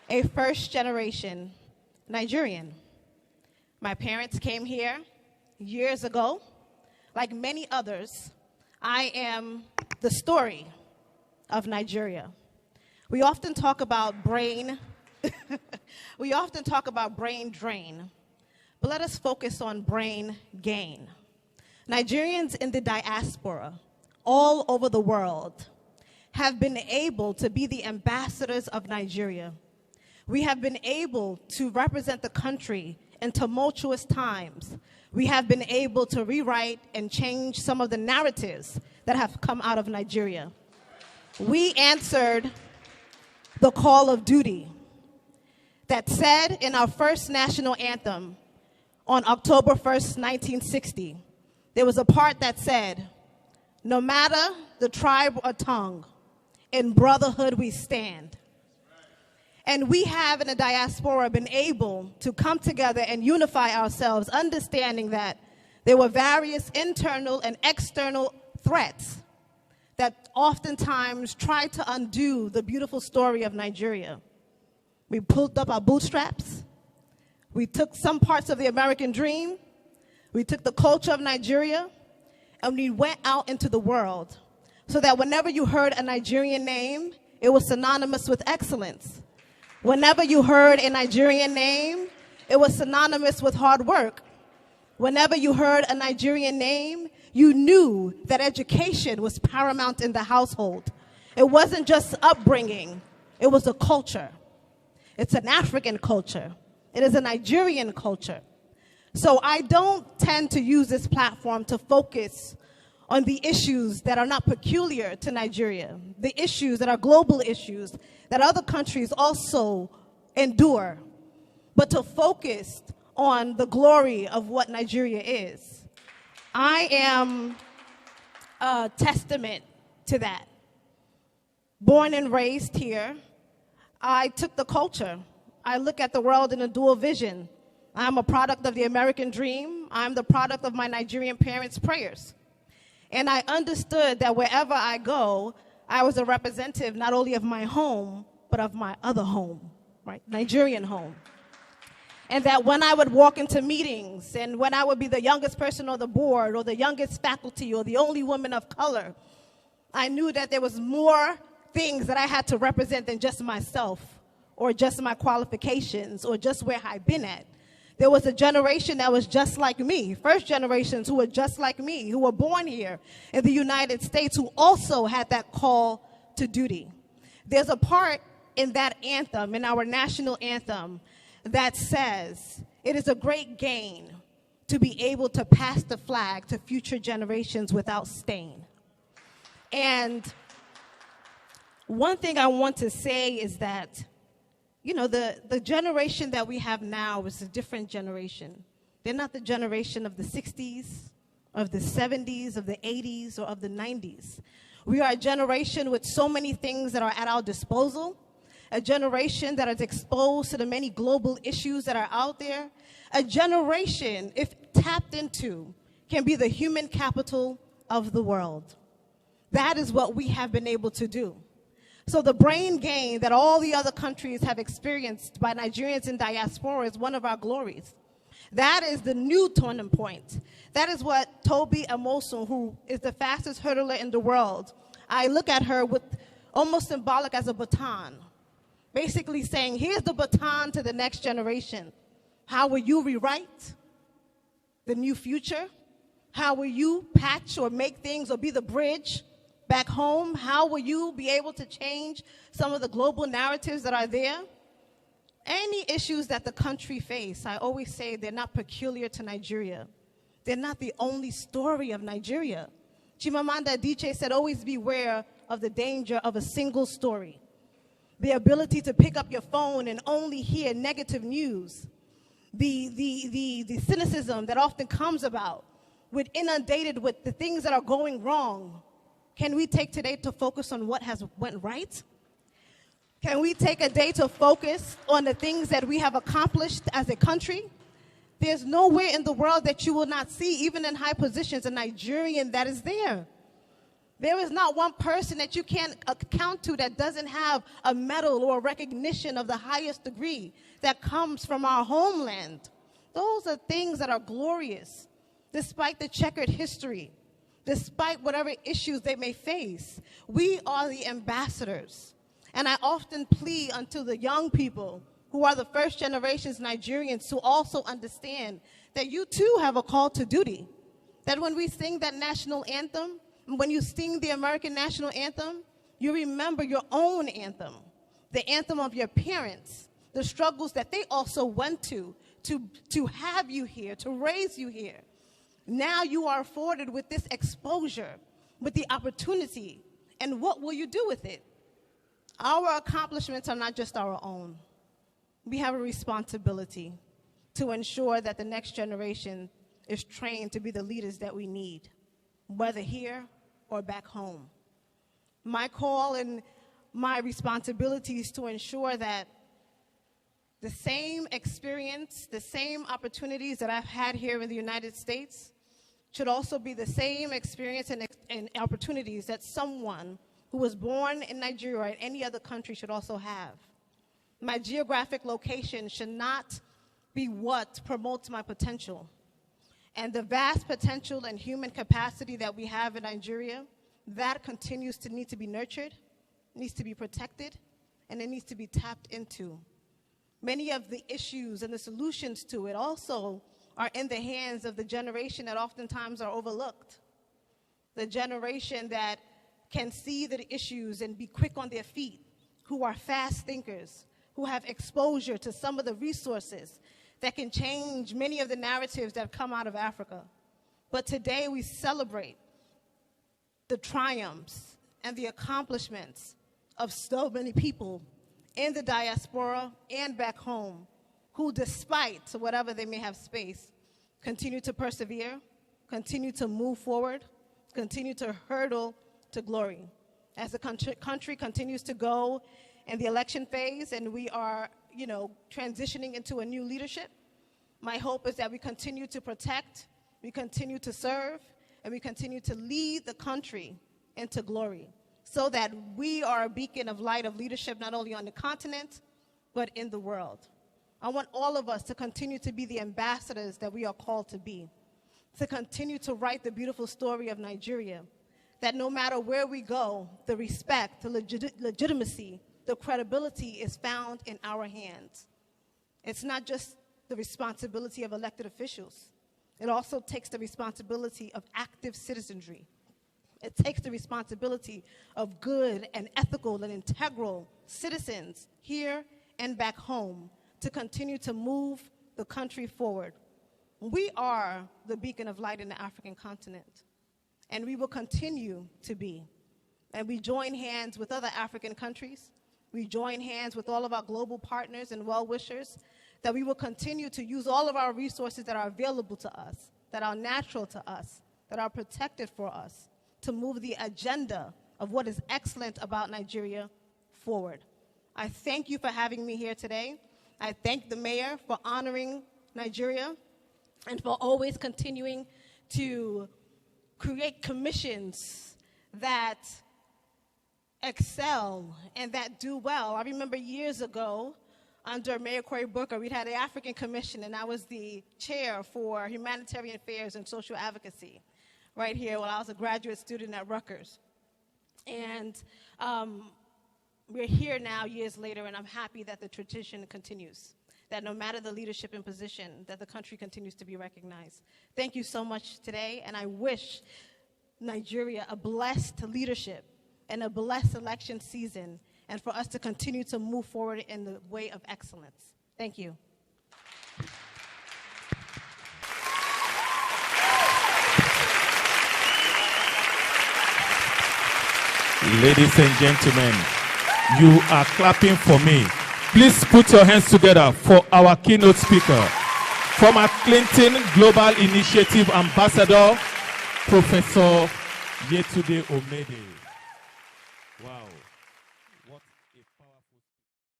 a first-generation Nigerian. My parents came here years ago. Like many others, I am the story of Nigeria. We often talk about brain drain, but let us focus on brain gain. Nigerians in the diaspora all over the world have been able to be the ambassadors of Nigeria. We have been able to represent the country in tumultuous times. We have been able to rewrite and change some of the narratives that have come out of Nigeria. We answered the call of duty that said in our first national anthem on October 1st, 1960, there was a part that said, "No matter the tribe or tongue, in brotherhood we stand." And we have in the diaspora been able to come together and unify ourselves, understanding that there were various internal and external threats that oftentimes tried to undo the beautiful story of Nigeria. We pulled up our bootstraps. We took some parts of the American dream. We took the culture of Nigeria, and we went out into the world so that whenever you heard a Nigerian name, it was synonymous with excellence. Whenever you heard a Nigerian name, it was synonymous with hard work. Whenever you heard a Nigerian name, you knew that education was paramount in the household. It wasn't just upbringing, it was a culture. It's an African culture. It is a Nigerian culture. So I don't tend to use this platform to focus on the issues that are not peculiar to Nigeria, the issues that are global issues that other countries also endure, but to focus on the glory of what Nigeria is. I am a testament to that. Born and raised here, I took the culture. I look at the world in a dual vision. I'm a product of the American dream. I'm the product of my Nigerian parents' prayers. And I understood that wherever I go, I was a representative not only of my home, but of my other home, right? Nigerian home. And that when I would walk into meetings and when I would be the youngest person on the board or the youngest faculty or the only woman of color, I knew that there was more things that I had to represent than just myself or just my qualifications or just where I've been at. There was a generation that was just like me, first generations who were just like me, who were born here in the United States, who also had that call to duty. There's a part in that anthem, in our national anthem, that says, "It is a great gain to be able to pass the flag to future generations without stain." And one thing I want to say is that you know, the generation that we have now is a different generation. They're not the generation of the 60s, of the 70s, of the 80s, or of the 90s. We are a generation with so many things that are at our disposal, a generation that is exposed to the many global issues that are out there, a generation, if tapped into, can be the human capital of the world. That is what we have been able to do. So the brain gain that all the other countries have experienced by Nigerians in diaspora is one of our glories. That is the new turning point. That is what Tobi Amosun, who is the fastest hurdler in the world, I look at her with almost symbolic as a baton, basically saying, here's the baton to the next generation. How will you rewrite the new future? How will you patch or make things or be the bridge back home? How will you be able to change some of the global narratives that are there? Any issues that the country face, I always say they're not peculiar to Nigeria. They're not the only story of Nigeria. Chimamanda Adichie said, always beware of the danger of a single story. The ability to pick up your phone and only hear negative news. The cynicism that often comes about with inundated with the things that are going wrong. Can we take today to focus on what has went right? Can we take a day to focus on the things that we have accomplished as a country? There's nowhere in the world that you will not see, even in high positions, a Nigerian that is there. There is not one person that you can account to that doesn't have a medal or a recognition of the highest degree that comes from our homeland. Those are things that are glorious, despite the checkered history, despite whatever issues they may face. We are the ambassadors. And I often plead unto the young people who are the first generations Nigerians to also understand that you too have a call to duty. That when we sing that national anthem, when you sing the American national anthem, you remember your own anthem, the anthem of your parents, the struggles that they also went to have you here, to raise you here. Now you are afforded with this exposure, with the opportunity, and what will you do with it? Our accomplishments are not just our own. We have a responsibility to ensure that the next generation is trained to be the leaders that we need, whether here or back home. My call and my responsibility is to ensure that the same experience, the same opportunities that I've had here in the United States should also be the same experience and opportunities that someone who was born in Nigeria or in any other country should also have. My geographic location should not be what promotes my potential. And the vast potential and human capacity that we have in Nigeria, that continues to need to be nurtured, needs to be protected, and it needs to be tapped into. Many of the issues and the solutions to it also are in the hands of the generation that oftentimes are overlooked. The generation that can see the issues and be quick on their feet, who are fast thinkers, who have exposure to some of the resources that can change many of the narratives that come out of Africa. But today we celebrate the triumphs and the accomplishments of so many people in the diaspora and back home who, despite whatever they may have faced, continue to persevere, continue to move forward, continue to hurdle to glory. As the country continues to go in the election phase and we are, transitioning into a new leadership, my hope is that we continue to protect, we continue to serve, and we continue to lead the country into glory so that we are a beacon of light of leadership not only on the continent, but in the world. I want all of us to continue to be the ambassadors that we are called to be, to continue to write the beautiful story of Nigeria, that no matter where we go, the respect, the legitimacy, the credibility is found in our hands. It's not just the responsibility of elected officials. It also takes the responsibility of active citizenry. It takes the responsibility of good and ethical and integral citizens here and back home to continue to move the country forward. We are the beacon of light in the African continent, and we will continue to be. And we join hands with other African countries. We join hands with all of our global partners and well-wishers that we will continue to use all of our resources that are available to us, that are natural to us, that are protected for us, to move the agenda of what is excellent about Nigeria forward. I thank you for having me here today. I thank the mayor for honoring Nigeria and for always continuing to create commissions that excel and that do well. I remember years ago, under Mayor Cory Booker, we had the African Commission, and I was the chair for humanitarian affairs and social advocacy right here while I was a graduate student at Rutgers. And we're here now years later, and I'm happy that the tradition continues, that no matter the leadership and position, that the country continues to be recognized. Thank you so much today, and I wish Nigeria a blessed leadership and a blessed election season, and for us to continue to move forward in the way of excellence. Thank you. Ladies and gentlemen, you are clapping for me. Please put your hands together for our keynote speaker, former Clinton Global Initiative Ambassador, Professor Yetunde Omede. Wow.